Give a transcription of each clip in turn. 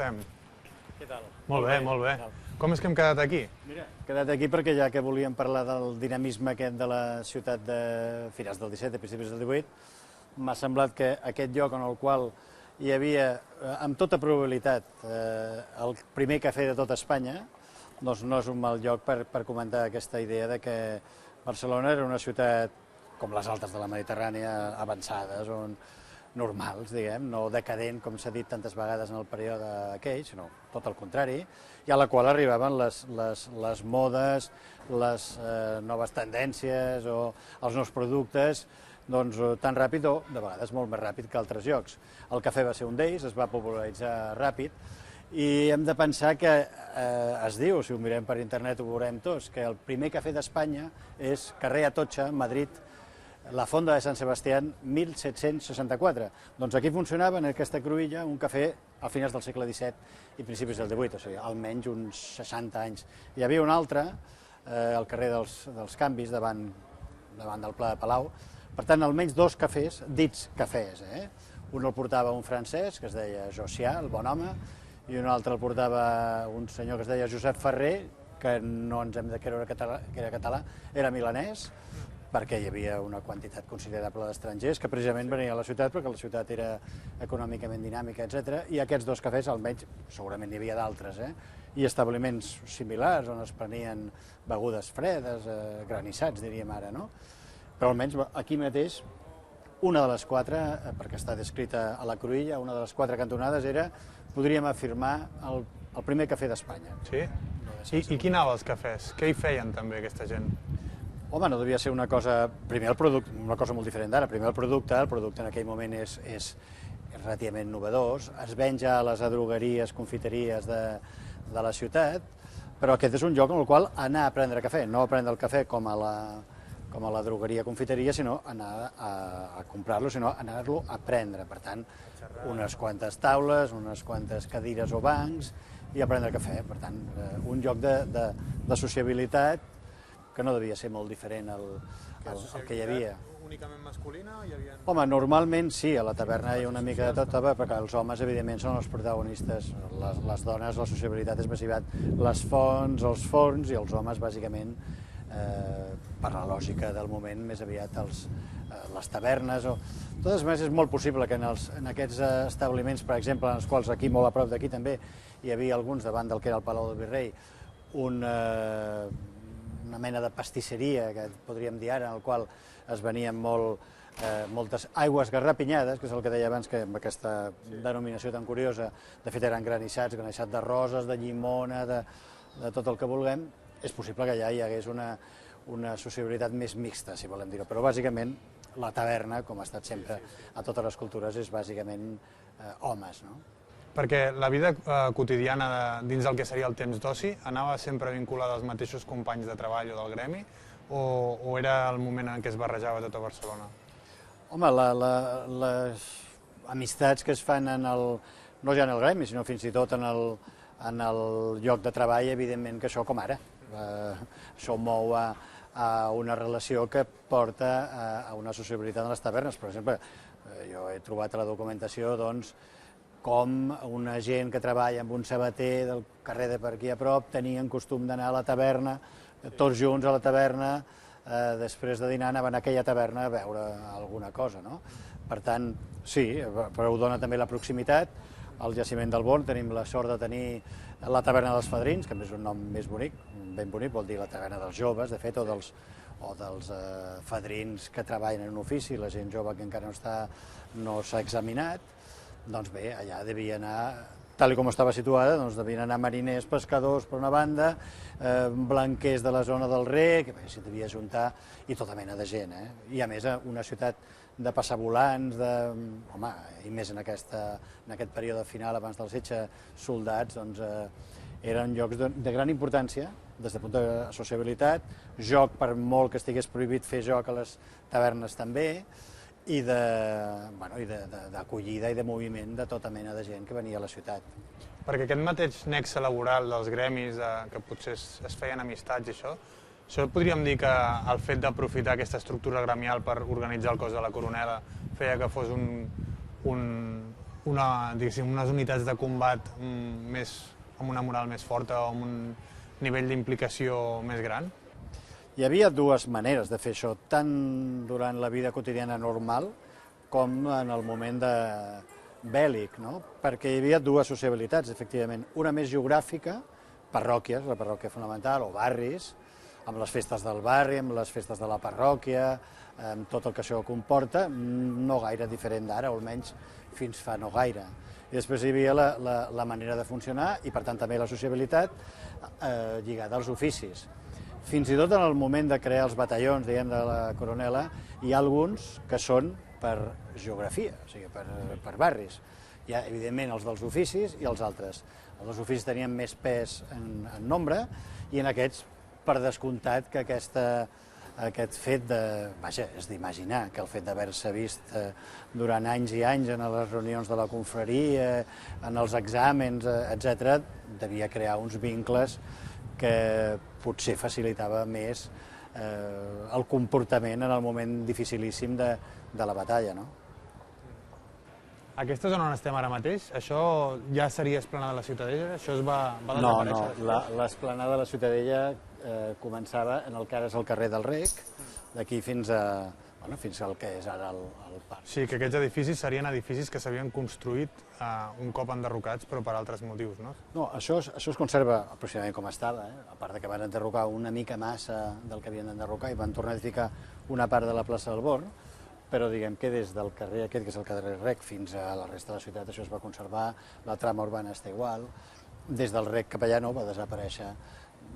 fem? Què tal? Molt bé, molt bé. Com és que hem quedat aquí? Mira, hem quedat aquí perquè ja que volíem parlar del dinamisme aquest de la ciutat de finals del 17 i principis del 18, m'ha semblat que aquest lloc en el qual hi havia, amb tota probabilitat, el primer cafè de tot Espanya, doncs no és un mal lloc per comentar aquesta idea de que Barcelona era una ciutat com les altres de la Mediterrània, avançades, normals, diguem, no decadent, com s'ha dit tantes vegades en el període aquell, sinó tot el contrari, i a la qual arribaven les modes, les noves tendències o els nous productes, doncs tan ràpid o de vegades molt més ràpid que altres llocs. El cafè va ser un d'ells, es va popularitzar ràpid, i hem de pensar que es diu, si ho mirem per internet ho veurem tots, que el primer cafè d'Espanya és carrer Atocha, Madrid, la Fonda de Sant Sebastián, 1764. Doncs aquí funcionava, en aquesta cruïlla, un cafè a finals del segle XVII i principis del XVIII, o sigui, almenys uns 60 anys. Hi havia un altre, al carrer dels Canvis, davant del Pla de Palau. Per tant, almenys dos cafès, dits cafès. Un el portava un francès, que es deia Josià, el bon home, i un altre el portava un senyor que es deia Josep Ferrer, que no ens hem de creure que era català, era milanès, perquè hi havia una quantitat considerable d'estrangers que precisament venien a la ciutat perquè la ciutat era econòmicament dinàmica, etc. I aquests dos cafès, almenys, segurament n'hi havia d'altres, i establiments similars on es prenien begudes fredes, granissats, diríem ara, no? Però almenys aquí mateix, una de les quatre, perquè està descrita a la cruïlla, una de les quatre cantonades era, podríem afirmar, el primer cafè d'Espanya. Sí? I qui anava als cafès? Què hi feien també aquesta gent? Home, no devia ser una cosa... Primer el producte, una cosa molt diferent d'ara. Primer el producte en aquell moment és relativament novedós, es ven ja a les adrogueries, confiteries de la ciutat, però aquest és un lloc en el qual anar a prendre cafè, no a prendre el cafè com a la drogueria, confiteria, sinó anar a comprar-lo, sinó anar-lo a prendre. Per tant, unes quantes taules, unes quantes cadires o bancs i a prendre cafè. Per tant, un lloc de sociabilitat que no devia ser molt diferent al que hi havia. Únicament masculina o hi havia... Home, normalment sí, a la taverna hi ha una mica de tot, perquè els homes, evidentment, són els protagonistes. Les dones, la sociabilitat és més aviat les fonts, els forns, i els homes, bàsicament, per la lògica del moment, més aviat les tavernes. De totes maneres, és molt possible que en aquests establiments, per exemple, en els quals aquí, molt a prop d'aquí també, hi havia alguns davant del que era el Palau del Virrei, una mena de pastisseria, que podríem dir ara, en el qual es venien moltes aigües garrapinyades, que és el que deia abans, que amb aquesta denominació tan curiosa, de fet eren granissat de roses, de llimona, de tot el que vulguem. És possible que allà hi hagués una sociabilitat més mixta, si volem dir-ho, però bàsicament la taverna, com ha estat sempre a totes les cultures, és bàsicament homes, no? Perquè la vida quotidiana dins del que seria el temps d'oci anava sempre vinculada als mateixos companys de treball o del gremi o era el moment en què es barrejava tot a Barcelona? Home, les amistats que es fan no ja en el gremi, sinó fins i tot en el lloc de treball, evidentment que això com ara. Això mou a una relació que porta a una sociabilitat en les tavernes. Per exemple, jo he trobat a la documentació, doncs, com una gent que treballa amb un sabater del carrer de per aquí a prop tenien costum d'anar a la taverna, tots junts a la taverna, després de dinar anaven a aquella taverna a veure alguna cosa, no? Per tant, sí, però ho dona també la proximitat. Al jaciment del Born tenim la sort de tenir la taverna dels Fadrins, que és un nom més bonic, ben bonic, vol dir la taverna dels joves, de fet, o dels fadrins que treballen en un ofici, la gent jove que encara no s'ha examinat. Doncs bé, allà devia anar, tal com estava situada, doncs devien anar mariners, pescadors per una banda, blanquers de la zona del Rec, que s'hi devia juntar, i tota mena de gent. I a més, una ciutat de passavolants, home, i més en aquest període final, abans del setge, soldats, doncs eren llocs de gran importància, des del punt de sociabilitat, joc, per molt que estigués prohibit fer joc a les tavernes també, i d'acollida i de moviment de tota mena de gent que venia a la ciutat. Perquè aquest mateix nexe laboral dels gremis, que potser es feien amistats i això podríem dir que el fet d'aprofitar aquesta estructura gremial per organitzar el cos de la Coronela feia que fos unes unitats de combat amb una moral més forta o amb un nivell d'implicació més gran? Hi havia dues maneres de fer això, tant durant la vida quotidiana normal com en el moment bèl·lic, no? Perquè hi havia dues sociabilitats, efectivament. Una més geogràfica, parròquies, la parròquia fonamental, o barris, amb les festes del barri, amb les festes de la parròquia, amb tot el que això comporta, no gaire diferent d'ara, o almenys fins fa no gaire. I després hi havia la manera de funcionar i, per tant, també la sociabilitat lligada als oficis. Fins i tot en el moment de crear els batallons, diguem, de la Coronela, hi ha alguns que són per geografia, o sigui, per barris. Hi ha, evidentment, els dels oficis i els altres. Els dels oficis tenien més pes en nombre i en aquests, per descomptat, que aquest fet de... Vaja, és d'imaginar que el fet d'haver-se vist durant anys i anys en les reunions de la confraria, en els exàmens, etc., devia crear uns vincles que potser facilitava més el comportament en el moment dificilíssim de la batalla, no? Aquesta zona on estem ara mateix, això ja seria esplanada de la Ciutadella? Això es va desaparèixer? No, l'esplanada de la Ciutadella començava en el que ara és el carrer del Rec, d'aquí fins al que és ara el parc. Sí, que aquests edificis serien edificis que s'havien construït un cop enderrocats, però per altres motius, no? No, això es conserva aproximadament com estava, a part que van enderrocar una mica massa del que havien d'enderrocar i van tornar a edificar una part de la plaça del Born, però diguem que des del carrer aquest, que és el carrer Rec, fins a la resta de la ciutat això es va conservar, la trama urbana està igual, des del Rec cap allà no va desaparèixer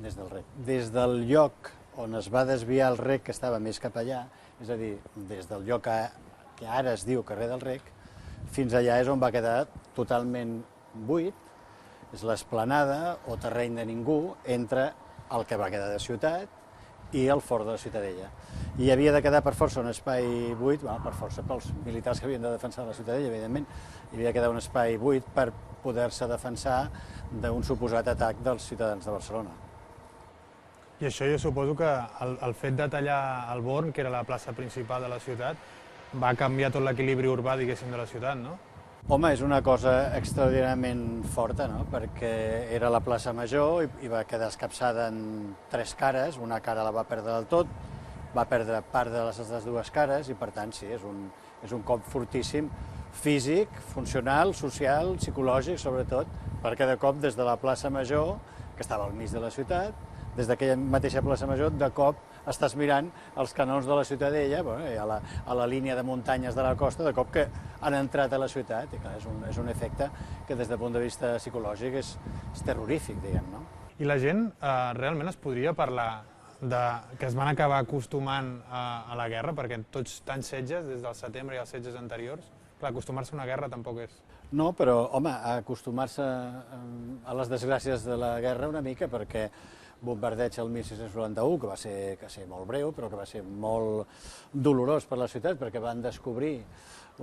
des del Rec. Des del lloc on es va desviar el Rec, que estava més cap allà, és a dir, des del lloc que ara es diu carrer del Rec, fins allà és on va quedar totalment buit, és l'esplanada o terreny de ningú entre el que va quedar de ciutat i el fort de la Ciutadella. I havia de quedar per força un espai buit, per força pels militars que havien de defensar la Ciutadella, evidentment, hi havia de quedar un espai buit per poder-se defensar d'un suposat atac dels ciutadans de Barcelona. I això jo suposo que el fet de tallar el Born, que era la plaça principal de la ciutat, va canviar tot l'equilibri urbà, diguéssim, de la ciutat, no? Home, és una cosa extraordinàriament forta, no? Perquè era la plaça Major i va quedar escapçada en tres cares, una cara la va perdre del tot, va perdre part de les altres dues cares i, per tant, sí, és un cop fortíssim, físic, funcional, social, psicològic, sobretot, perquè de cop des de la plaça Major, que estava al mig de la ciutat, des d'aquella mateixa plaça Major, de cop estàs mirant els canons de la Ciutadella, a la línia de muntanyes de la costa, de cop que han entrat a la ciutat, i clar, és un efecte que des del punt de vista psicològic és terrorífic, diguem, no? I la gent realment es podria parlar que es van acabar acostumant a la guerra, perquè tots tants setges, des del setembre i els setges anteriors, clar, acostumar-se a una guerra tampoc és... No, però, home, acostumar-se a les desgràcies de la guerra una mica, perquè bombardeig el 1691, que va ser molt breu, però que va ser molt dolorós per la ciutat, perquè van descobrir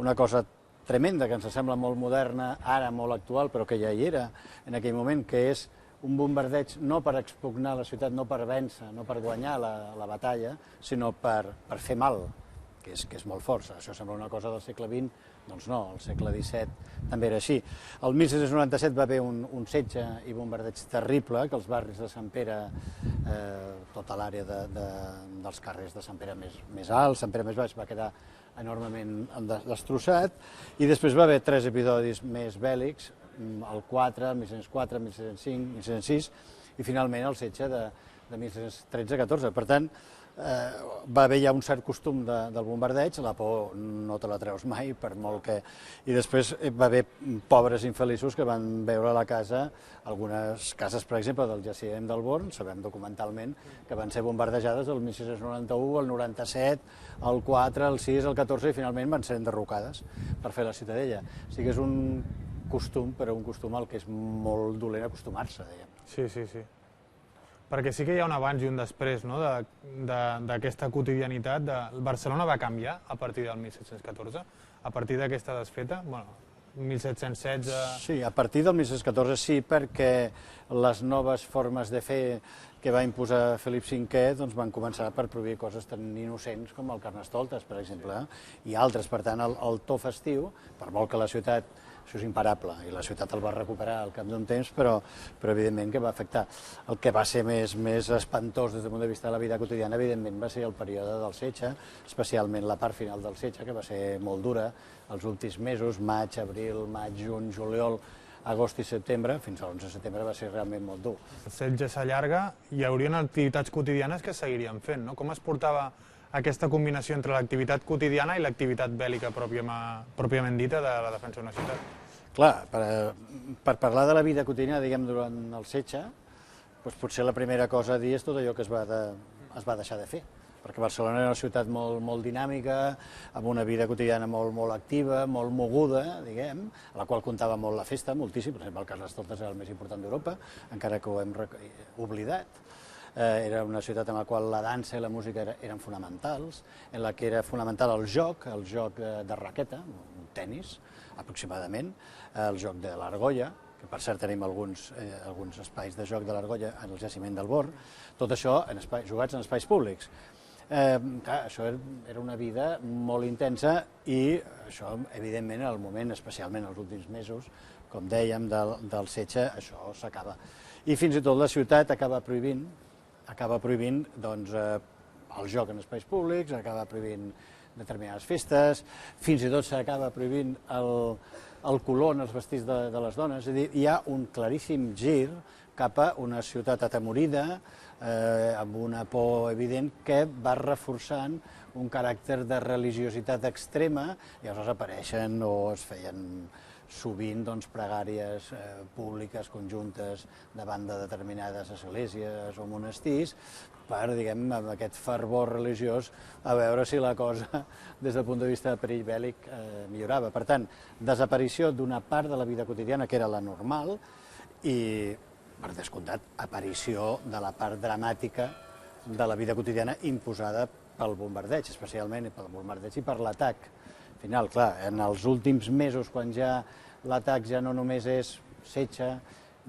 una cosa tremenda, que ens sembla molt moderna, ara molt actual, però que ja hi era en aquell moment, que és un bombardeig no per expugnar la ciutat, no per vèncer, no per guanyar la batalla, sinó per fer mal, que és molt fort. Això sembla una cosa del segle XX, doncs no, al segle XVII també era així. El 1697 va haver un setge i bombardeig terrible, que els barris de Sant Pere, tota l'àrea dels carrers de Sant Pere més alt, Sant Pere més baix, va quedar enormement destrossat, i després va haver tres episodis més bèl·lics, el 4, el 1604, el 1605, 1606, i finalment el setge de 1613-14. Per tant, va haver ja un cert costum del bombardeig, la por no te la treus mai, per molt que... I després va haver pobres infeliços que van veure a la casa, algunes cases, per exemple, del jaciment del Born, sabem documentalment, que van ser bombardejades el 1691, el 97, el 4, el 6, el 14, i finalment van ser enderrocades per fer la Ciutadella. O sigui que és un costum, però un costum al que és molt dolent acostumar-se, diguem. Sí, sí, sí. Perquè sí que hi ha un abans i un després, no?, d'aquesta quotidianitat. Barcelona va canviar a partir del 1714, a partir d'aquesta desfeta, bueno, 1716... Sí, a partir del 1614 sí, perquè les noves formes de fer que va imposar Felip V doncs van començar per prohibir coses tan innocents com el carnestoltes, per exemple, i altres. Per tant, el to festiu, per molt que la ciutat això és imparable, i la ciutat el va recuperar al cap d'un temps, però evidentment que va afectar. El que va ser més espantós des del punt de vista de la vida quotidiana, evidentment, va ser el període del setge, especialment la part final del setge, que va ser molt dura, els últims mesos, maig, abril, maig, juny, juliol, agost i setembre, fins a l'11 de setembre va ser realment molt dur. El setge s'allarga i hi haurien activitats quotidianes que seguirien fent, no? Com es portava aquesta combinació entre l'activitat quotidiana i l'activitat bèl·lica pròpiament dita de la defensa d'una ciutat? Clar, per parlar de la vida quotidiana, diguem, durant el setge, doncs potser la primera cosa a dir és tot allò que es va deixar de fer, perquè Barcelona era una ciutat molt dinàmica, amb una vida quotidiana molt activa, molt moguda, diguem, a la qual comptava molt la festa, moltíssim. Per exemple, el Carnestoltes era el més important d'Europa, encara que ho hem oblidat. Era una ciutat en la qual la dansa i la música eren fonamentals, en la que era fonamental el joc de raqueta, un tenis, aproximadament, el joc de l'argolla, que per cert tenim alguns espais de joc de l'argolla en el jaciment del Bor, tot això jugats en espais públics. Clar, això era una vida molt intensa i això, evidentment, en el moment, especialment els últims mesos, com dèiem, del setge, això s'acaba. I fins i tot la ciutat acaba prohibint doncs, el joc en espais públics, acaba prohibint determinades festes, fins i tot s'acaba prohibint el color en els vestits de les dones. És a dir, hi ha un claríssim gir cap a una ciutat atemorida, amb una por evident que va reforçant un caràcter de religiositat extrema, i llavors apareixen o es feien sovint pregàries públiques, conjuntes, davant de determinades esglésies o monestirs, per, diguem, amb aquest fervor religiós, a veure si la cosa, des del punt de vista de perill bèl·lic, millorava. Per tant, desaparició d'una part de la vida quotidiana, que era la normal, i, per descomptat, aparició de la part dramàtica de la vida quotidiana imposada pel bombardeig, especialment pel bombardeig i per l'atac final. Clar, en els últims mesos, quan ja l'atac ja no només és setge,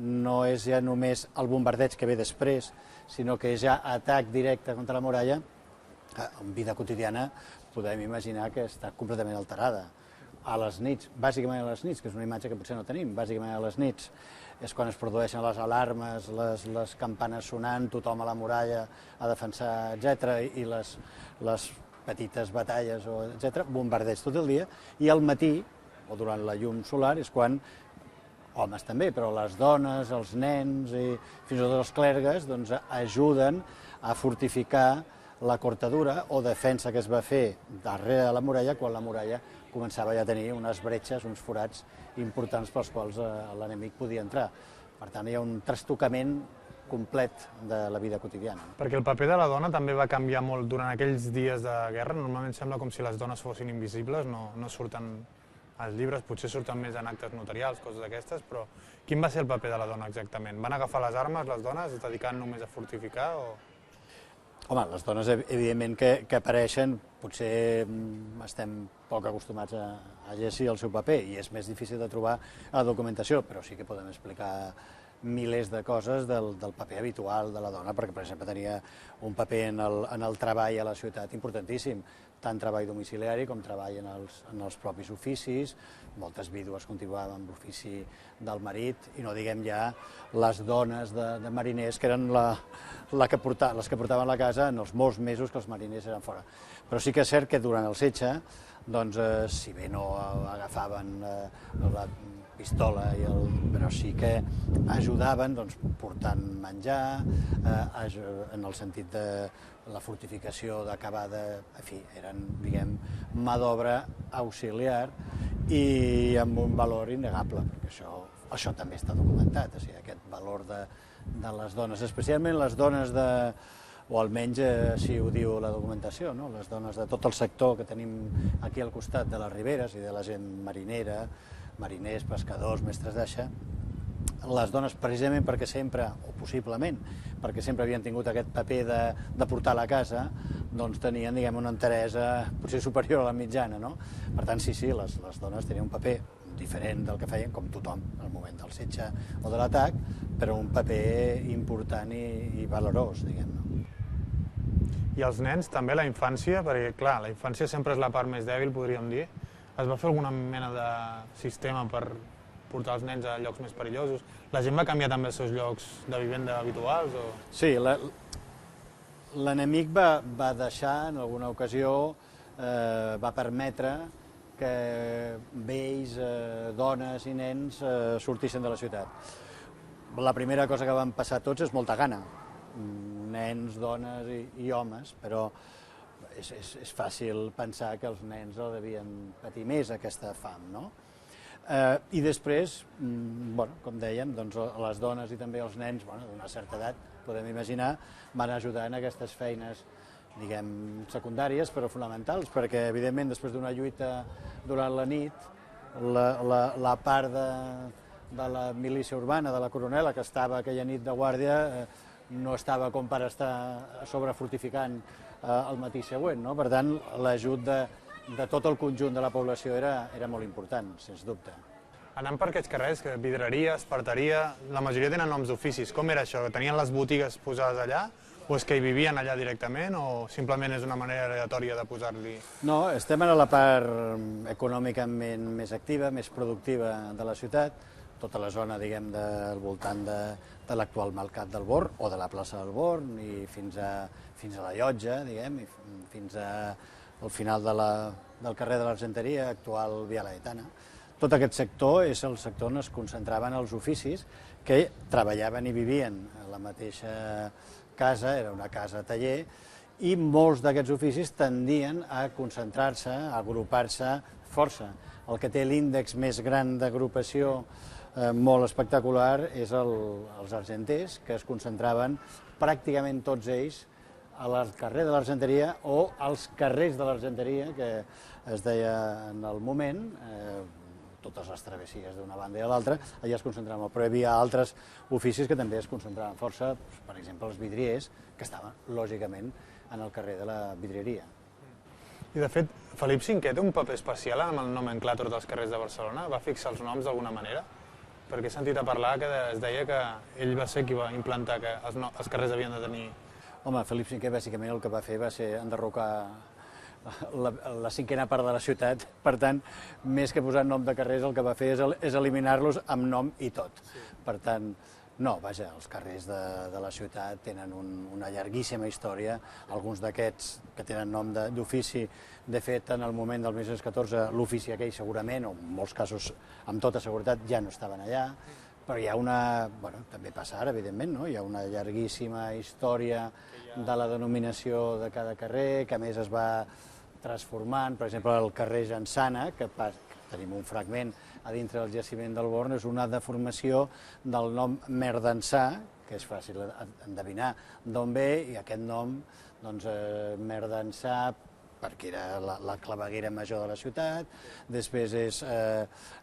no és ja només el bombardeig que ve després, sinó que és ja atac directe contra la muralla, en vida quotidiana podem imaginar que està completament alterada. A les nits, bàsicament a les nits, que és una imatge que potser no tenim, bàsicament a les nits és quan es produeixen les alarmes, les campanes sonant, tothom a la muralla a defensar, etc. i les petites batalles, etc., bombardeig tot el dia, i al matí, o durant la llum solar, és quan, homes també, però les dones, els nens i fins i tot els clergues ajuden a fortificar la cortadura o defensa que es va fer darrere de la muralla, quan la muralla començava ja a tenir unes bretxes, uns forats importants pels quals l'enemic podia entrar. Per tant, hi ha un trastocament complet de la vida quotidiana. Perquè el paper de la dona també va canviar molt durant aquells dies de guerra. Normalment sembla com si les dones fossin invisibles, no surten als llibres, potser surten més en actes notarials, coses d'aquestes, però quin va ser el paper de la dona exactament? Van agafar les armes, les dones, es dedicant només a fortificar o...? Home, les dones, evidentment, que apareixen, potser estem poc acostumats a llegir el seu paper i és més difícil de trobar a la documentació, però sí que podem explicar milers de coses del paper habitual de la dona, perquè, per exemple, tenia un paper en el treball a la ciutat importantíssim, tant treball domiciliari com treball en els propis oficis. Moltes vídues continuaven amb l'ofici del marit, i no diguem ja les dones de mariners, que eren les que portaven la casa en els molts mesos que els mariners eren fora. Però sí que és cert que durant el setge, si bé no agafaven la pistola, però sí que ajudaven portant menjar, en el sentit de la fortificació d'acabar de... En fi, eren, diguem, mà d'obra auxiliar i amb un valor innegable, perquè això també està documentat, aquest valor de les dones, especialment les dones o almenys així ho diu la documentació, les dones de tot el sector que tenim aquí al costat de les riberes i de la gent marinera, mariners, pescadors, mestres d'aixa, les dones, precisament perquè sempre, o possiblement, perquè sempre havien tingut aquest paper de portar la casa, doncs tenien, diguem, una enteresa potser superior a la mitjana, no? Per tant, sí, les dones tenien un paper diferent del que feien, com tothom, al moment del setge o de l'atac, però un paper important i valorós, diguem-ne. I els nens, també, la infància, perquè, clar, la infància sempre és la part més dèbil, podríem dir. Es va fer alguna mena de sistema per portar els nens a llocs més perillosos? La gent va canviar també els seus llocs de vivenda habituals? Sí, l'enemic va deixar, en alguna ocasió, va permetre que vells, dones i nens sortissin de la ciutat. La primera cosa que van passar tots és molta gana, nens, dones i homes, però és fàcil pensar que els nens el devien patir més, aquesta fam, no? I després, com dèiem, les dones i també els nens d'una certa edat, podem imaginar, van ajudar en aquestes feines, diguem, secundàries, però fonamentals, perquè, evidentment, després d'una lluita durant la nit, la part de la milícia urbana, de la coronela, que estava aquella nit de guàrdia, no estava com per estar sobrefortificant el matí següent, no? Per tant, l'ajut de tot el conjunt de la població era molt important, sens dubte. Anant per aquests carrers, vidreria, esparteria, la majoria tenen noms d'oficis. Com era això? Tenien les botigues posades allà? O és que hi vivien allà directament? O simplement és una manera aleatòria de posar-li? No, estem a la part econòmicament més activa, més productiva de la ciutat, tota la zona, diguem, del voltant de l'actual Mercat del Born o de la plaça del Born i fins a la Llotja, diguem, i fins al final del carrer de l'Argenteria, actual Via Laietana. Tot aquest sector és el sector on es concentraven els oficis que treballaven i vivien a la mateixa casa, era una casa-taller, i molts d'aquests oficis tendien a concentrar-se, a agrupar-se força. El que té l'índex més gran d'agrupació molt espectacular és els argenters, que es concentraven pràcticament tots ells al carrer de l'Argenteria o als carrers de l'Argenteria, que es deia en el moment, totes les travessies d'una banda i a l'altra, allà es concentraven, però hi havia altres oficis que també es concentraven força, per exemple els vidriers, que estaven, lògicament, en el carrer de la vidrieria. I, de fet, Felip V té un paper especial en el nomenclàtor dels carrers de Barcelona? Va fixar els noms d'alguna manera? Perquè he sentit a parlar que es deia que ell va ser qui va implantar que els carrers havien de tenir... Home, Felip V, bàsicament, el que va fer va ser enderrocar la cinquena part de la ciutat. Per tant, més que posar nom de carrers, el que va fer és eliminar-los amb nom i tot. Per tant, no, vaja, els carrers de la ciutat tenen una llarguíssima història. Alguns d'aquests que tenen nom d'ofici, de fet, en el moment del 1914, l'ofici aquell segurament, o en molts casos amb tota seguretat, ja no estaven allà. Però hi ha una, també passa ara, evidentment, no? Hi ha una llarguíssima història de la denominació de cada carrer, que a més es va transformant. Per exemple, el carrer Jansana, que tenim un fragment a dintre del jaciment del Born, és una deformació del nom Merdansà, que és fàcil endevinar d'on ve, i aquest nom, Merdansà, perquè era la claveguera major de la ciutat, després és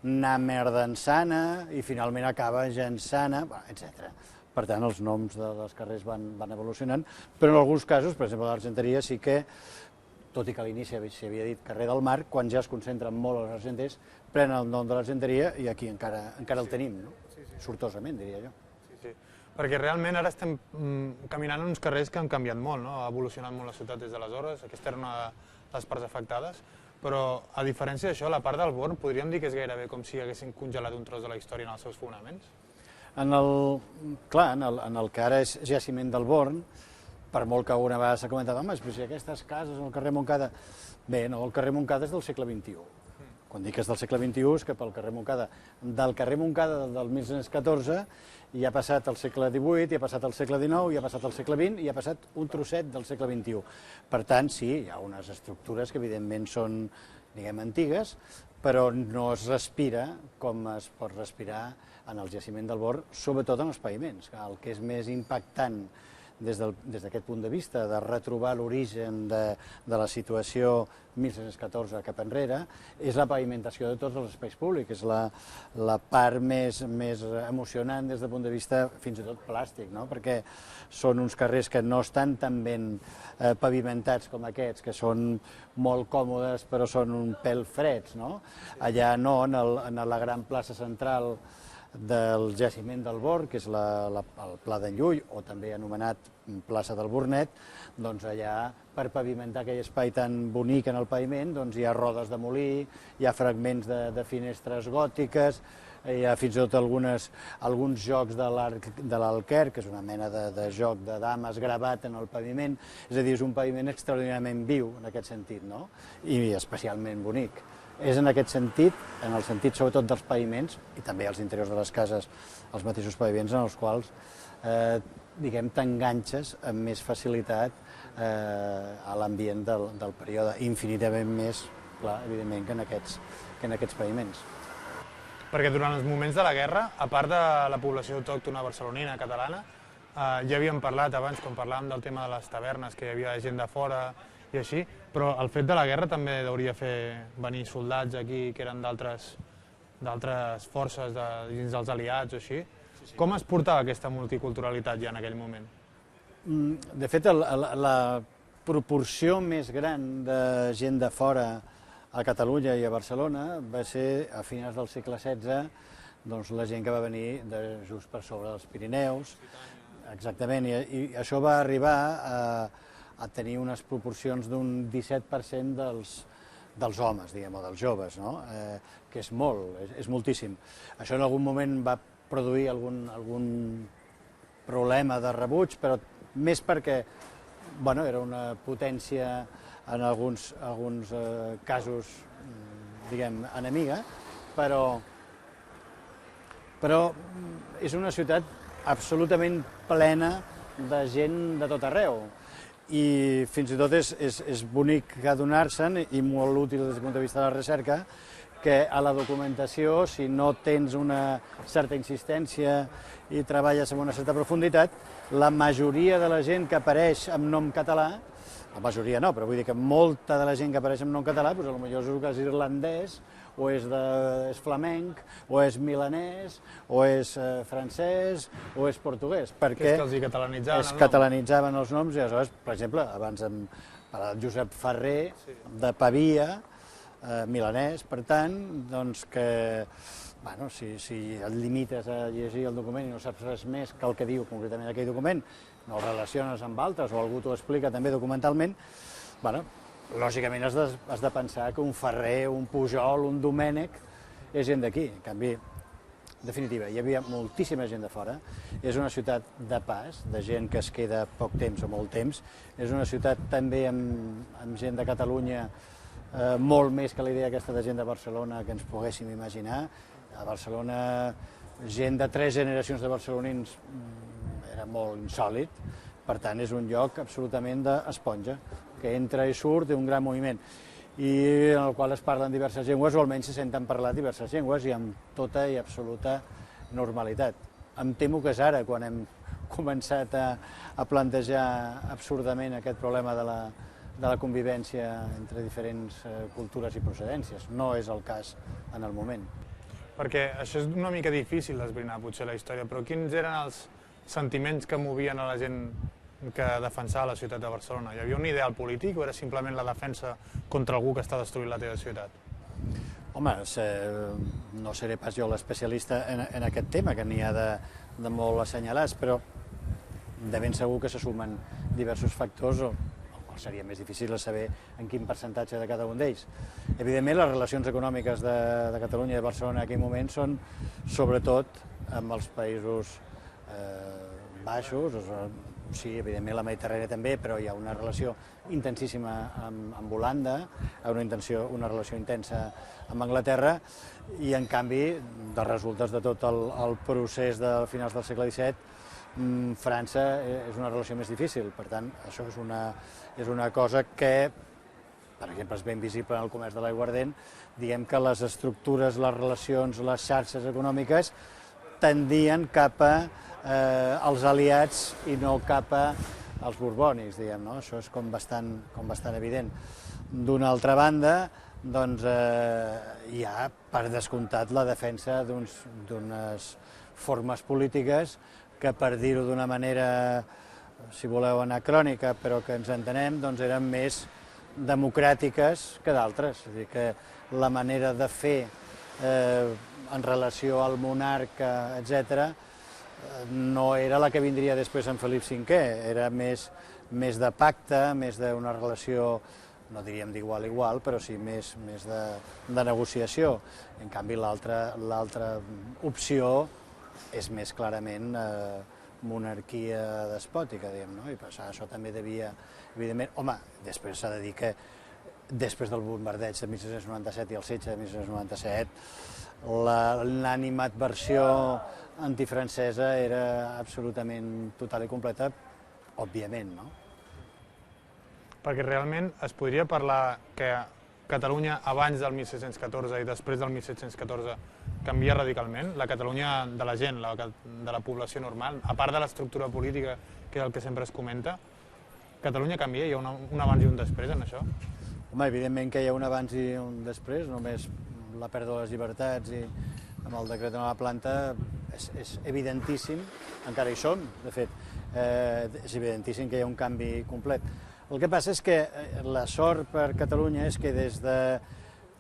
Namerdansana i finalment acaba Jansana, etc. Per tant, els noms dels carrers van evolucionant, però en alguns casos, per exemple, a l'Argenteria sí que, tot i que a l'inici s'hi havia dit carrer del Mar, quan ja es concentren molt els argenters, prenen el nom de l'Argenteria i aquí encara el tenim, no? Sortosament, diria jo. Sí, perquè realment ara estem caminant en uns carrers que han canviat molt, no? Ha evolucionat molt la ciutat des d'aleshores, aquesta era una de les parts afectades, però a diferència d'això, la part del Born podríem dir que és gairebé com si haguessin congelat un tros de la història en els seus fonaments? Clar, en el que ara és jaciment del Born, per molt que alguna vegada s'ha comentat, home, però si aquestes cases al carrer Montcada... Bé, no, el carrer Montcada és del segle XXI. Quan dic que és del segle XXI és que pel carrer Montcada, del carrer Montcada del 1914, hi ha passat al segle XVIII, hi ha passat al segle XIX, hi ha passat al segle XX i hi ha passat un trosset del segle XXI. Per tant, sí, hi ha unes estructures que evidentment són, diguem, antigues, però no es respira com es pot respirar en el jaciment del Born, sobretot en els paviments. El que és més impactant des d'aquest punt de vista, de retrobar l'origen de la situació 1614 cap enrere, és la pavimentació de tots els espais públics, és la part més emocionant des del punt de vista fins i tot plàstic, no? Perquè són uns carrers que no estan tan ben pavimentats com aquests, que són molt còmodes però són un pèl freds, no? Allà no, en la gran plaça central del jaciment del Bor, que és el Pla d'en Llull, o també anomenat plaça del Bornet, doncs allà, per pavimentar aquell espai tan bonic en el paviment, doncs hi ha rodes de molí, hi ha fragments de finestres gòtiques, hi ha fins i tot alguns jocs de l'Alquer, que és una mena de joc de dames gravat en el paviment, és a dir, és un paviment extraordinàriament viu en aquest sentit, no? I especialment bonic. És en aquest sentit, en el sentit sobretot dels paviments, i també als interiors de les cases, els mateixos paviments en els quals, diguem, t'enganxes amb més facilitat a l'ambient del període, infinitament més, clar, evidentment, que en aquests paviments. Perquè durant els moments de la guerra, a part de la població autòctona barcelonina, catalana, ja havíem parlat abans, quan parlàvem del tema de les tavernes, que hi havia gent de fora i així, però el fet de la guerra també hauria fer venir soldats aquí que eren d'altres forces dins dels aliats o així. Com es portava aquesta multiculturalitat ja en aquell moment? De fet, la proporció més gran de gent de fora a Catalunya i a Barcelona va ser, a finals del segle XVI, doncs la gent que va venir de just per sobre dels Pirineus. Exactament, i això va arribar a tenir unes proporcions d'un 17% dels homes, diguem, o dels joves, no? Que és molt, és moltíssim. Això en algun moment va produir algun problema de rebuig, però més perquè era una potència en alguns casos, diguem, enemiga, però és una ciutat absolutament plena de gent de tot arreu. I fins i tot és bonic adonar-se'n, i molt útil des del punt de vista de la recerca, que a la documentació, si no tens una certa insistència i treballes amb una certa profunditat, la majoria de la gent que apareix amb nom català, la majoria no, però vull dir que molta de la gent que apareix amb nom català, doncs potser és irlandès, o és flamenc, o és milanès, o és francès, o és portuguès. Perquè els hi catalanitzaven es catalanitzaven els noms, i aleshores, per exemple, abans hem parlat de Josep Ferrer, de Pavia, milanès, per tant, doncs que, si et limites a llegir el document i no saps res més que el que diu concretament aquell document, no el relaciones amb altres, o algú t'ho explica també documentalment, lògicament has de pensar que un Ferrer, un Pujol, un Domènech és gent d'aquí. En canvi, en definitiva, hi havia moltíssima gent de fora. És una ciutat de pas, de gent que es queda poc temps o molt temps. És una ciutat també amb gent de Catalunya, molt més que la idea aquesta de gent de Barcelona que ens poguéssim imaginar. A Barcelona, gent de 3 generacions de barcelonins era molt insòlid. Per tant, és un lloc absolutament d'esponja, que entra i surt, té un gran moviment, i en el qual es parlen diverses llengües, o almenys se senten parlar diverses llengües, i amb tota i absoluta normalitat. Em temo que és ara quan hem començat a plantejar absurdament aquest problema de la convivència entre diferents cultures i procedències. No és el cas en el moment. Perquè això és una mica difícil d'esbrinar, potser, la història, però quins eren els sentiments que movien a la gent que defensava la ciutat de Barcelona? Hi havia un ideal polític o era simplement la defensa contra algú que està destruint la teva ciutat? Home, no seré pas jo l'especialista en aquest tema, que n'hi ha de molt assenyalats, però de ben segur que se sumen diversos factors, el qual seria més difícil saber en quin percentatge de cada un d'ells. Evidentment, les relacions econòmiques de Catalunya i de Barcelona en aquell moment són, sobretot, amb els països baixos, sí, evidentment la Mediterrània també, però hi ha una relació intensíssima amb Holanda, una relació intensa amb Anglaterra, i en canvi, dels resultes de tot el procés de finals del segle XVII, França és una relació més difícil. Per tant, això és una cosa que, per exemple, és ben visible en el comerç de l'aiguardent. Diguem que les estructures, les relacions, les xarxes econòmiques tendien cap als aliats i no cap als borbònics, diguem, no? Això és com bastant evident. D'una altra banda, doncs, hi ha, per descomptat, la defensa d'unes formes polítiques que, per dir-ho d'una manera, si voleu, anacrònica, però que ens entenem, doncs eren més democràtiques que d'altres. És a dir, que la manera de fer en relació al monarca, etc., no era la que vindria després en Felip V, era més de pacte, més d'una relació, no diríem d'igual a igual, però sí més de negociació. En canvi, l'altra opció és més clarament monarquia despòtica, diguem, no? I això també devia, evidentment... Home, després s'ha de dir que després del bombardeig de 1797 i el setge de 1797, l'animadversió antifrancesa era absolutament total i completa, òbviament, no? Perquè realment es podria parlar que Catalunya abans del 1714 i després del 1714 canvia radicalment? La Catalunya de la gent, de la població normal, a part de l'estructura política, que és el que sempre es comenta, Catalunya canvia? Hi ha un abans i un després en això? Home, evidentment que hi ha un abans i un després, només la pèrdua de les llibertats i amb el decret de la planta és evidentíssim, encara hi som, de fet, és evidentíssim que hi ha un canvi complet. El que passa és que la sort per Catalunya és que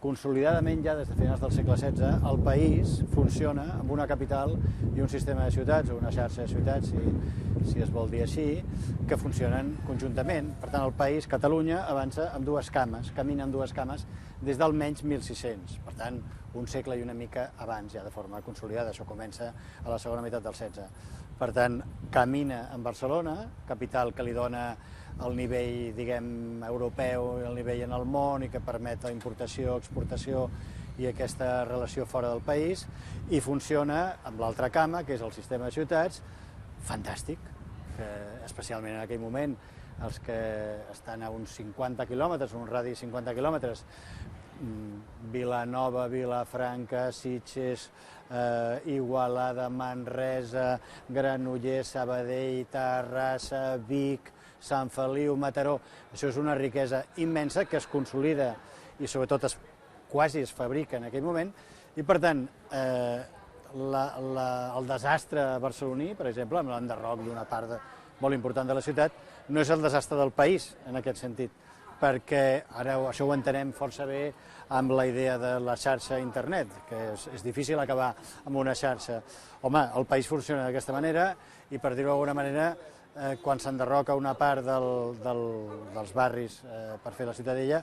consolidadament ja des de finals del segle XVI el país funciona amb una capital i un sistema de ciutats, o una xarxa de ciutats, si es vol dir així, que funcionen conjuntament. Per tant, el país, Catalunya, avança amb dues cames, camina amb dues cames des d'almenys 1600. Per tant, un segle i una mica abans, ja de forma consolidada. Això comença a la segona meitat del XVI. Per tant, camina en Barcelona, capital que li dona el nivell, diguem, europeu, el nivell en el món i que permet la importació, exportació i aquesta relació fora del país, i funciona amb l'altra cama, que és el sistema de ciutats, fantàstic, que especialment en aquell moment els que estan a uns 50 quilòmetres, un radi de 50 quilòmetres, Vilanova, Vilafranca, Sitges, Igualada, Manresa, Granollers, Sabadell, Terrassa, Vic, Sant Feliu, Mataró. Això és una riquesa immensa que es consolida i sobretot quasi es fabrica en aquell moment, i per tant el desastre barceloní, per exemple, amb l'enderroc d'una part molt important de la ciutat, no és el desastre del país en aquest sentit, perquè ara això ho entenem força bé amb la idea de la xarxa internet, que és difícil acabar amb una xarxa. Home, el país funciona d'aquesta manera i, per dir-ho d'alguna manera, quan s'enderroca una part dels barris per fer la ciutadella,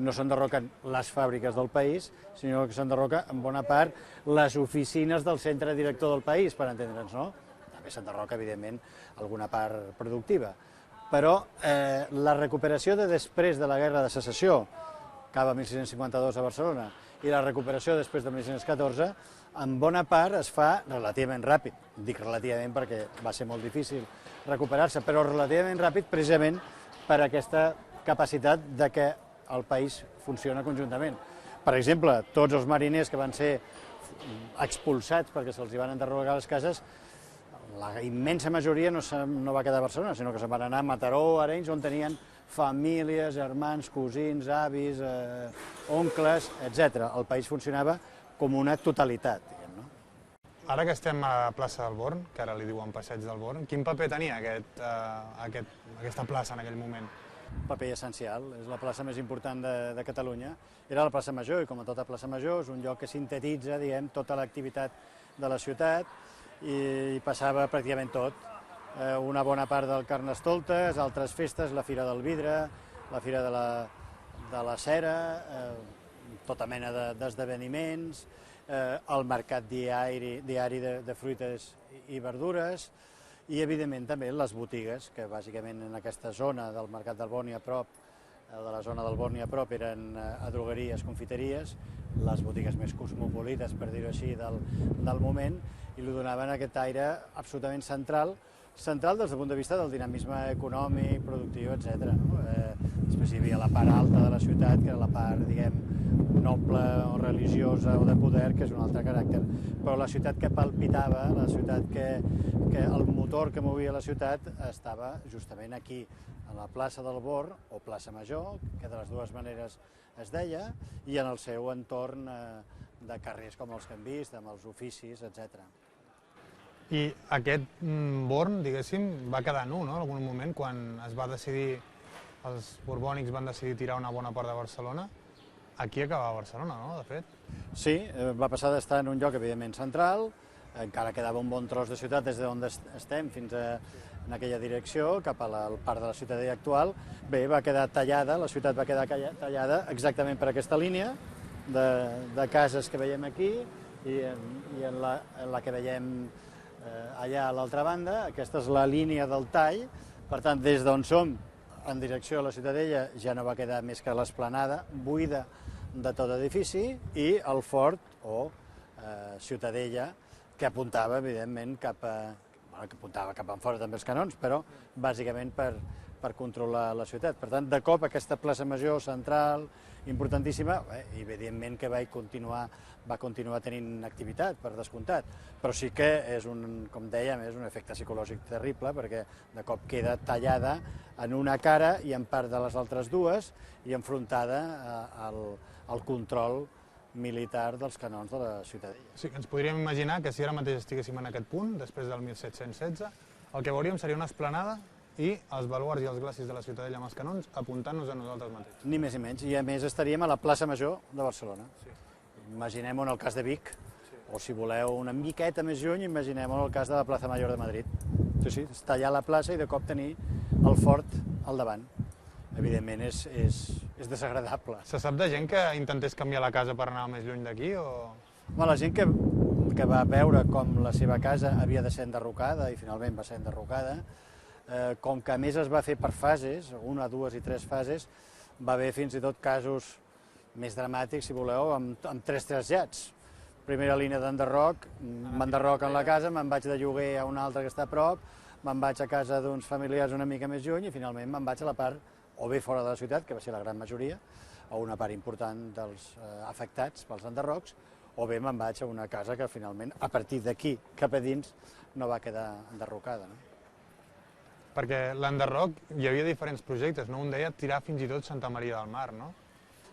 no s'enderroquen les fàbriques del país, sinó que s'enderroca en bona part les oficines del centre director del país, per entendre'ns, no? També s'enderroca, evidentment, alguna part productiva. Però la recuperació de després de la Guerra de Secessió, acaba el 1652 a Barcelona, i la recuperació després de 1614, en bona part es fa relativament ràpid. Dic relativament perquè va ser molt difícil recuperar-se, però relativament ràpid precisament per aquesta capacitat de que el país funciona conjuntament. Per exemple, tots els mariners que van ser expulsats perquè se'ls van enderrocar les cases, la immensa majoria no va quedar a Barcelona, sinó que se'n van anar a Mataró, Arenys, on tenien famílies, germans, cosins, avis, oncles, etc. El país funcionava com una totalitat, diguem, no? Ara que estem a la plaça del Born, que ara li diuen Passeig del Born, quin paper tenia aquesta plaça en aquell moment? Un paper essencial, és la plaça més important de Catalunya. Era la plaça Major, i com a tota plaça Major és un lloc que sintetitza, diguem, tota l'activitat de la ciutat, i passava pràcticament tot. Una bona part del Carnestoltes, altres festes, la Fira del Vidre, la Fira de la Cera, tota mena d'esdeveniments, el mercat diari de fruites i verdures, i evidentment també les botigues, que bàsicament en aquesta zona del mercat del Born i a prop, de la zona del Born i a prop, eren drogueries, confiteries, les botigues més cosmopolites, per dir-ho així, del moment, i li donaven aquest aire absolutament central des del punt de vista del dinamisme econòmic, productiu, etc. Després hi havia la part alta de la ciutat, que era la part, diguem, noble o religiosa o de poder, que és un altre caràcter. Però la ciutat que palpitava, la ciutat que el motor que movia la ciutat estava justament aquí, a la plaça del Born, o plaça Major, que de les dues maneres es deia, i en el seu entorn de carrers com els que hem vist, amb els oficis, etc. I aquest Born, diguéssim, va quedar nu, no?, en algun moment, quan es va decidir, els borbònics van decidir tirar una bona part de Barcelona. aquí acabava Barcelona, no?, de fet. Sí, va passar d'estar en un lloc evidentment central, encara quedava un bon tros de ciutat des d'on estem fins en aquella direcció, cap al parc de la Ciutadella actual. Bé, va quedar tallada, la ciutat va quedar tallada exactament per aquesta línia de cases que veiem aquí i en la que veiem allà a l'altra banda. Aquesta és la línia del tall, per tant, des d'on som, en direcció a la Ciutadella, ja no va quedar més que l'esplanada buida de tot edifici i el fort o Ciutadella, que apuntava, evidentment, cap enfora també els canons, però bàsicament per controlar la ciutat. Per tant, de cop, aquesta plaça Major central, importantíssima, evidentment que va continuar tenint activitat, per descomptat, però sí que és com dèiem, és un efecte psicològic terrible, perquè de cop queda tallada en una cara i en part de les altres dues i enfrontada al control militar dels canons de la Ciutadella. Sí, ens podríem imaginar que si ara mateix estiguéssim en aquest punt, després del 1716, el que veuríem seria una esplanada i els baluards i els glacis de la Ciutadella amb els canons apuntant-nos a nosaltres mateixos. Ni més ni menys, i a més estaríem a la plaça Major de Barcelona. Sí. Imaginem-ho en el cas de Vic, o si voleu una miqueta més lluny, imaginem-ho en el cas de la plaça Major de Madrid. Sí, és tallar la plaça i de cop tenir el fort al davant. Evidentment és desagradable. Se sap de gent que intentés canviar la casa per anar més lluny d'aquí o...? La gent que va veure com la seva casa havia de ser enderrocada i finalment va ser enderrocada, com que a més es va fer per fases, una, dues i tres fases, va haver fins i tot casos més dramàtics, si voleu, amb tres trasllats. Primera línia d'enderroc, m'enderroquen la casa, me'n vaig de lloguer a una altra que està a prop, me'n vaig a casa d'uns familiars una mica més lluny i finalment me'n vaig a la part o bé fora de la ciutat, que va ser la gran majoria, o una part important dels afectats pels enderrocs, o bé me'n vaig a una casa que finalment, a partir d'aquí cap a dins, no va quedar enderrocada. No? Perquè l'enderroc hi havia diferents projectes, no? Un deia tirar fins i tot Santa Maria del Mar, no?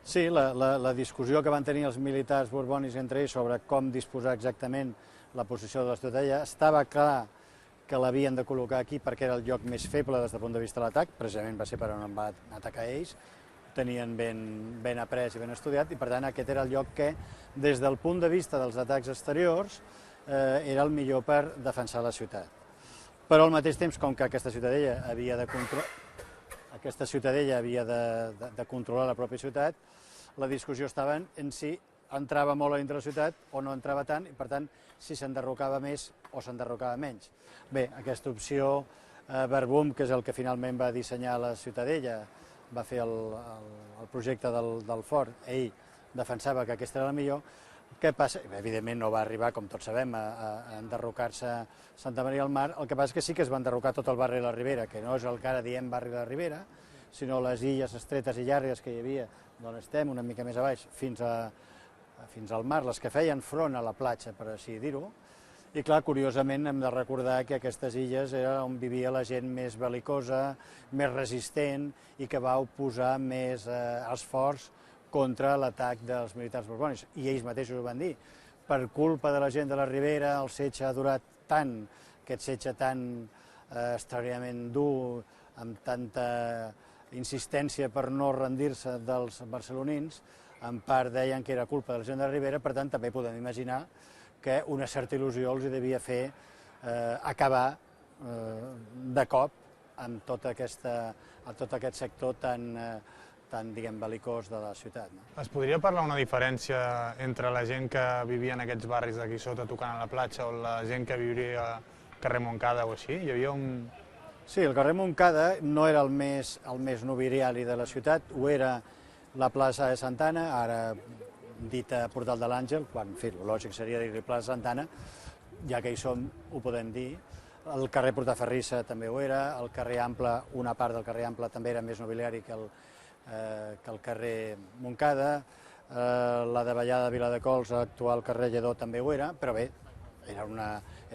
Sí, la discussió que van tenir els militars borbonis entre ells sobre com disposar exactament la posició de la Ciutadella, estava clar que l'havien de col·locar aquí perquè era el lloc més feble des del punt de vista de l'atac, precisament va ser per on van atacar ells, tenien ben après i ben estudiat, i per tant aquest era el lloc que, des del punt de vista dels atacs exteriors, era el millor per defensar la ciutat. Però al mateix temps, com que aquesta ciutadella havia de controlar la pròpia ciutat, la discussió estava en si entrava molt a dintre la ciutat o no entrava tant, i per tant si s'enderrocava més o s'enderrocava menys. Bé, aquesta opció, Verbum, que és el que finalment va dissenyar la Ciutadella, va fer el projecte del fort, ell defensava que aquesta era la millor. Què passa? Evidentment no va arribar, com tots sabem, a enderrocar-se Santa Maria del Mar, el que passa és que sí que es va enderrocar tot el barri de la Ribera, que no és el que ara diem barri de la Ribera, sinó les illes estretes i llargues que hi havia d'on estem, una mica més a baix, fins al mar, les que feien front a la platja, per així dir-ho. I clar, curiosament hem de recordar que aquestes illes era on vivia la gent més bel·licosa, més resistent i que va oposar més esforç contra l'atac dels militars borbonis. I ells mateixos ho van dir. Per culpa de la gent de la Ribera, el setge ha durat tant, aquest setge tan extraordinàriament dur, amb tanta insistència per no rendir-se dels barcelonins, en part deien que era culpa de la gent de la Ribera, per tant també podem imaginar que una certa il·lusió els devia fer acabar de cop amb tot aquest sector tan diguem, bel·licós de la ciutat. No? Es podria parlar una diferència entre la gent que vivia en aquests barris d'aquí sota tocant a la platja o la gent que vivia al carrer Montcada o així? Hi havia un... Sí, el carrer Montcada no era el més nobiliari de la ciutat, ho era la plaça de Santana, ara dita Portal de l'Àngel, quan, en fi, el lògic seria dir-li plaça Santana, ja que hi som, ho podem dir. El carrer Portaferrissa també ho era, el carrer Ample, una part del carrer Ample també era més nobiliari que el carrer Montcada, la davallada de Viladecols, l'actual carrer Lledó també ho era, però bé, era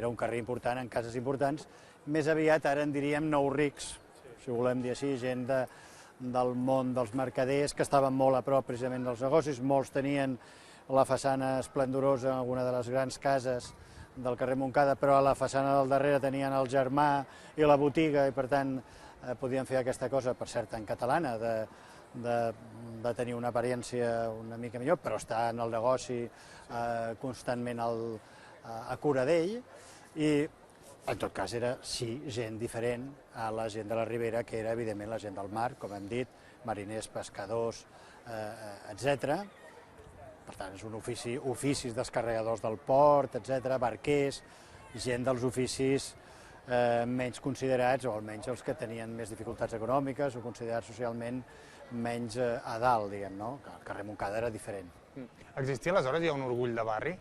un carrer important en cases importants, més aviat ara en diríem nous rics, si volem dir així, gent del món dels mercaders que estaven molt a prop precisament dels negocis, molts tenien la façana esplendorosa en alguna de les grans cases del carrer Montcada, però a la façana del darrere tenien el germà i la botiga i per tant podien fer aquesta cosa, per cert, en catalana, de tenir una aparença una mica millor, però està en el negoci constantment a cura d'ell, i en tot cas era, sí, gent diferent a la gent de la Ribera, que era evidentment la gent del mar, com hem dit, mariners, pescadors, etc. Per tant, és un ofici, oficis descarregadors del port, etc., barquers, gent dels oficis menys considerats, o almenys els que tenien més dificultats econòmiques o considerats socialment menys a dalt, diguem, no? El carrer Montcada era diferent. Existia aleshores ja un orgull de barri?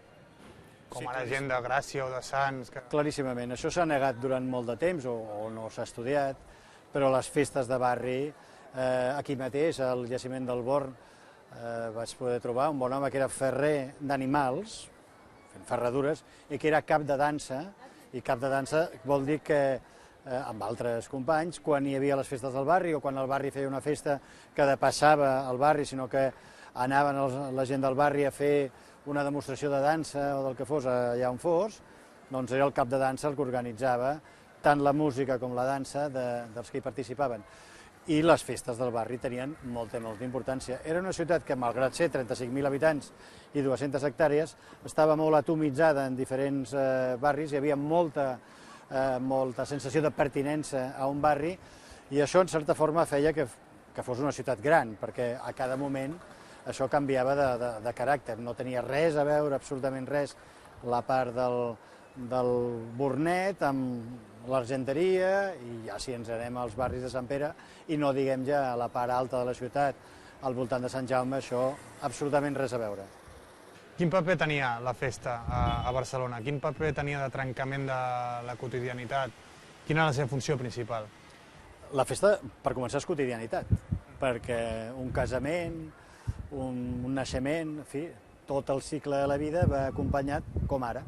Com ara gent de Gràcia o de Sants? Claríssimament. Això s'ha negat durant molt de temps o no s'ha estudiat, però les festes de barri, aquí mateix, al jaciment del Born, vaig poder trobar un bon home que era ferrer d'animals, fent ferradures, i que era cap de dansa, i cap de dansa vol dir que, amb altres companys, quan hi havia les festes del barri o quan el barri feia una festa que depassava el barri, sinó que anaven la gent del barri a fer una demostració de dansa o del que fos allà on fos, doncs era el cap de dansa el que organitzava tant la música com la dansa dels que hi participaven. I les festes del barri tenien molta importància. Era una ciutat que, malgrat ser 35.000 habitants i 200 hectàrees, estava molt atomitzada en diferents barris, hi havia molta sensació de pertinença a un barri, i això, en certa forma, feia que fos una ciutat gran, perquè a cada moment això canviava de caràcter. No tenia res a veure, absolutament res, la part del Burnet amb l'Argenteria, i ja si ens anem als barris de Sant Pere, i no diguem ja a la part alta de la ciutat, al voltant de Sant Jaume, això absolutament res a veure. Quin paper tenia la festa a Barcelona? Quin paper tenia de trencament de la quotidianitat? Quina era la seva funció principal? La festa, per començar, és quotidianitat, perquè un casament, un naixement, en fi, tot el cicle de la vida va acompanyat, com ara,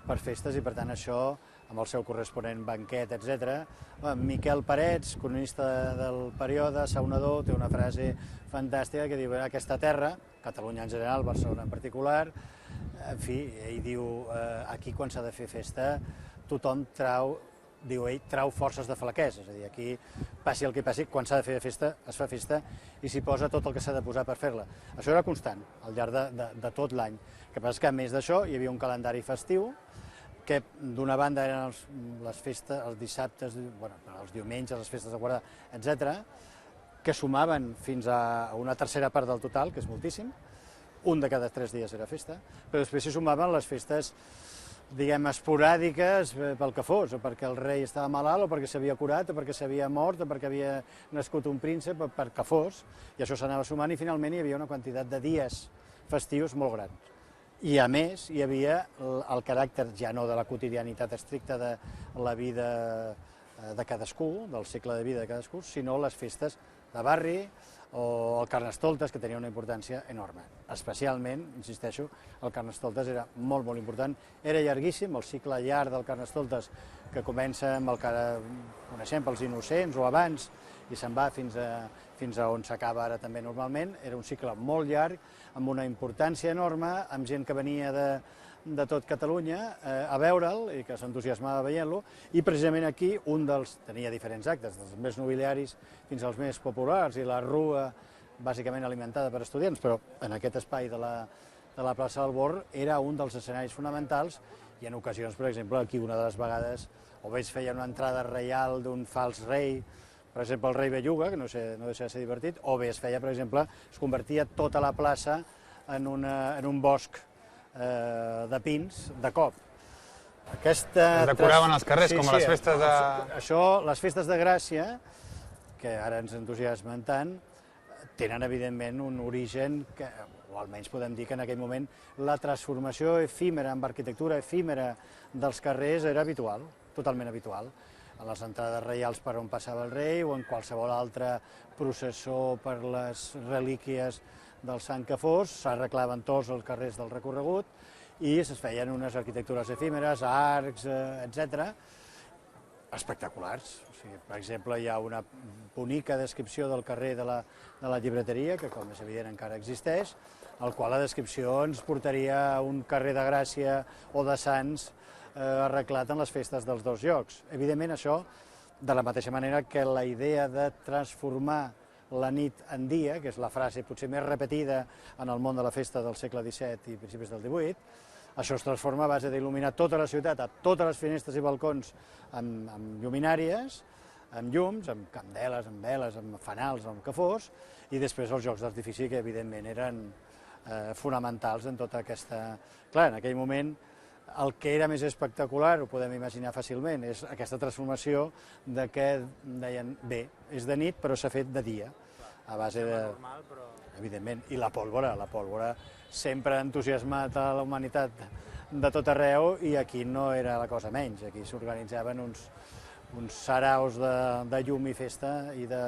per festes, i per tant això, amb el seu corresponent banquet, etc. Miquel Parets, cronista del període, saunador, té una frase fantàstica que diu: aquesta terra, Catalunya en general, Barcelona en particular, en fi, ell diu, aquí quan s'ha de fer festa tothom trau, diu ell, trau forces de flaquesa, és a dir, aquí passi el que passi, quan s'ha de fer festa, es fa festa i s'hi posa tot el que s'ha de posar per fer-la. Això era constant, al llarg de tot l'any. El que passa és que, a més d'això, hi havia un calendari festiu, que d'una banda eren les festes, els dissabtes, els diumenges, les festes de guardar, etc., que sumaven fins a una tercera part del total, que és moltíssim. Un de cada 3 dies era festa, però després s'hi sumaven les festes, diguem, esporàdiques pel que fos, o perquè el rei estava malalt, o perquè s'havia curat, o perquè s'havia mort, o perquè havia nascut un príncep, o per que fos, i això s'anava sumant, i finalment hi havia una quantitat de dies festius molt grans. I a més hi havia el caràcter ja no de la quotidianitat estricta de la vida de cadascú, del cicle de vida de cadascú, sinó les festes de barri o el Carnestoltes, que tenia una importància enorme. Especialment, insisteixo, el Carnestoltes era molt, molt important. Era llarguíssim, el cicle llarg del Carnestoltes, que comença amb el que ara coneixem pels innocents o abans, i se'n va fins a on s'acaba ara també normalment. Era un cicle molt llarg, amb una importància enorme, amb gent que venia de tot Catalunya a veure'l i que s'entusiasmava veient-lo, i precisament aquí tenia diferents actes, dels més nobiliaris fins als més populars, i la rua bàsicament alimentada per estudiants, però en aquest espai de la plaça del Born era un dels escenaris fonamentals, i en ocasions, per exemple, aquí una de les vegades o bé es feia una entrada reial d'un fals rei, per exemple, el rei Belluga, que no deixa de ser divertit, o bé es feia, per exemple, es convertia tota la plaça en un bosc de pins de cop. Es decoraven els carrers, com a les festes de... Això, les festes de Gràcia, que ara ens entusiasmen tant, tenen, evidentment, un origen que, o almenys podem dir que en aquell moment la transformació efímera, amb arquitectura efímera dels carrers era habitual, totalment habitual. A les entrades reials per on passava el rei o en qualsevol altra processó per les relíquies del sant que fos, s'arreglaven tots els carrers del recorregut i es feien unes arquitectures efímeres, arcs, etc., espectaculars. O sigui, per exemple, hi ha una bonica descripció del carrer de la Llibreteria, que com és evident encara existeix, el qual la descripció ens portaria a un carrer de Gràcia o de Sants arreglat en les festes dels dos llocs. Evidentment, això, de la mateixa manera que la idea de transformar la nit en dia, que és la frase potser més repetida en el món de la festa del segle XVII i principis del XVIII. Això es transforma a base d'il·luminar tota la ciutat, a totes les finestres i balcons amb lluminàries, amb llums, amb candeles, amb veles, amb fanals, amb el que fos, i després els jocs d'artifici, que evidentment eren fonamentals en tota aquesta... Clar, en aquell moment el que era més espectacular, ho podem imaginar fàcilment, és aquesta transformació de que deien, bé, és de nit però s'ha fet de dia, a base de... Evidentment, i la pólvora sempre ha entusiasmat a la humanitat de tot arreu, i aquí no era la cosa menys, aquí s'organitzaven uns saraus de llum i festa, i de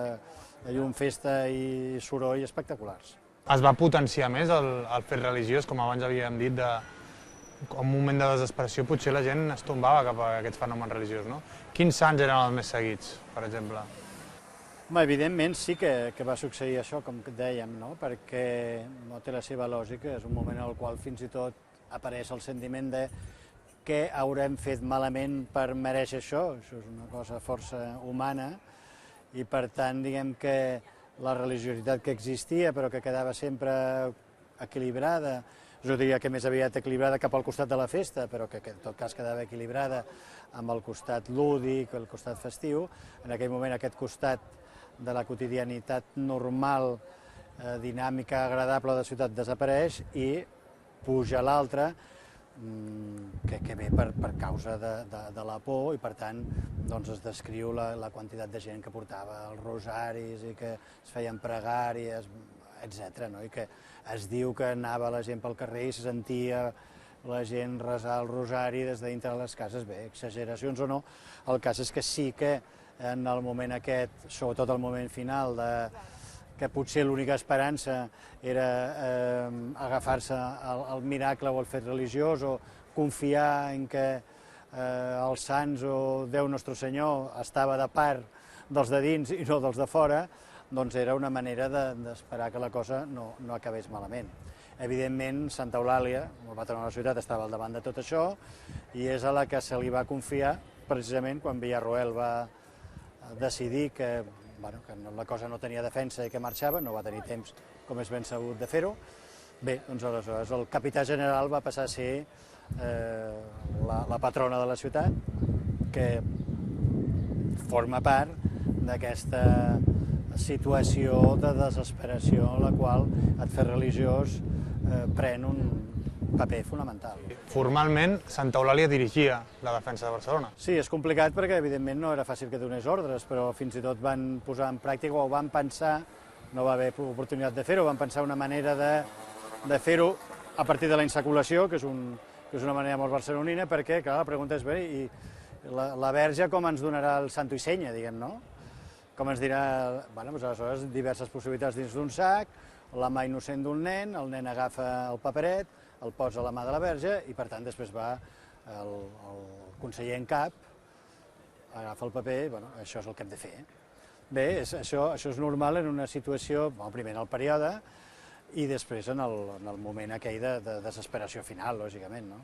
llum, festa i soroll espectaculars. Es va potenciar més el fet religiós, com abans havíem dit, en un moment de desesperació potser la gent es tombava cap a aquests fenòmens religiosos, no? Quins sants eren els més seguits, per exemple? Evidentment sí que va succeir això, com dèiem, no? Perquè no té la seva lògica, és un moment en el qual fins i tot apareix el sentiment de què haurem fet malament per mereixer això és una cosa força humana, i per tant diguem que la religiositat que existia però que quedava sempre equilibrada, jo diria que més aviat equilibrada cap al costat de la festa, però que en tot cas quedava equilibrada amb el costat lúdic, el costat festiu. En aquell moment aquest costat de la quotidianitat normal, dinàmica, agradable de la ciutat desapareix i puja l'altre, que ve per causa de la por, i per tant es descriu la quantitat de gent que portava els rosaris i que es feien pregàries, etc. I que es diu que anava la gent pel carrer i se sentia la gent resar el rosari des de dintre de les cases. Bé, exageracions o no, el cas és que sí que en el moment aquest, sobretot el moment final, que potser l'única esperança era agafar-se al miracle o al fet religiós, o confiar en que els sants o Déu Nostre Senyor estava de part dels de dins i no dels de fora, doncs era una manera d'esperar que la cosa no acabés malament. Evidentment, Santa Eulàlia, la patrona de la ciutat, estava al davant de tot això, i és a la que se li va confiar precisament quan Villarroel va decidir que la cosa no tenia defensa i que marxava, no va tenir temps, com és ben sabut, de fer-ho. Bé, doncs aleshores el capità general va passar a ser la patrona de la ciutat, que forma part d'aquesta situació de desesperació en la qual et fer religiós pren un paper fonamental. Formalment, Santa Eulàlia dirigia la defensa de Barcelona. Sí, és complicat perquè, evidentment, no era fàcil que donés ordres, però fins i tot van posar en pràctica o van pensar, no va haver oportunitat de fer-ho, van pensar una manera de fer-ho a partir de la insaculació, que és una manera molt barcelonina, perquè, clar, la pregunta és, bé, i la Verge com ens donarà el santo i senya, diguem, no? Com ens dirà, doncs aleshores diverses possibilitats dins d'un sac, la mà innocent d'un nen, el nen agafa el paperet, el posa a la mà de la Verge i, per tant, després va el conseller en cap, agafa el paper, això és el que hem de fer. Bé, això és normal en una situació, primer en el període i després en el moment aquell de desesperació final, lògicament, no?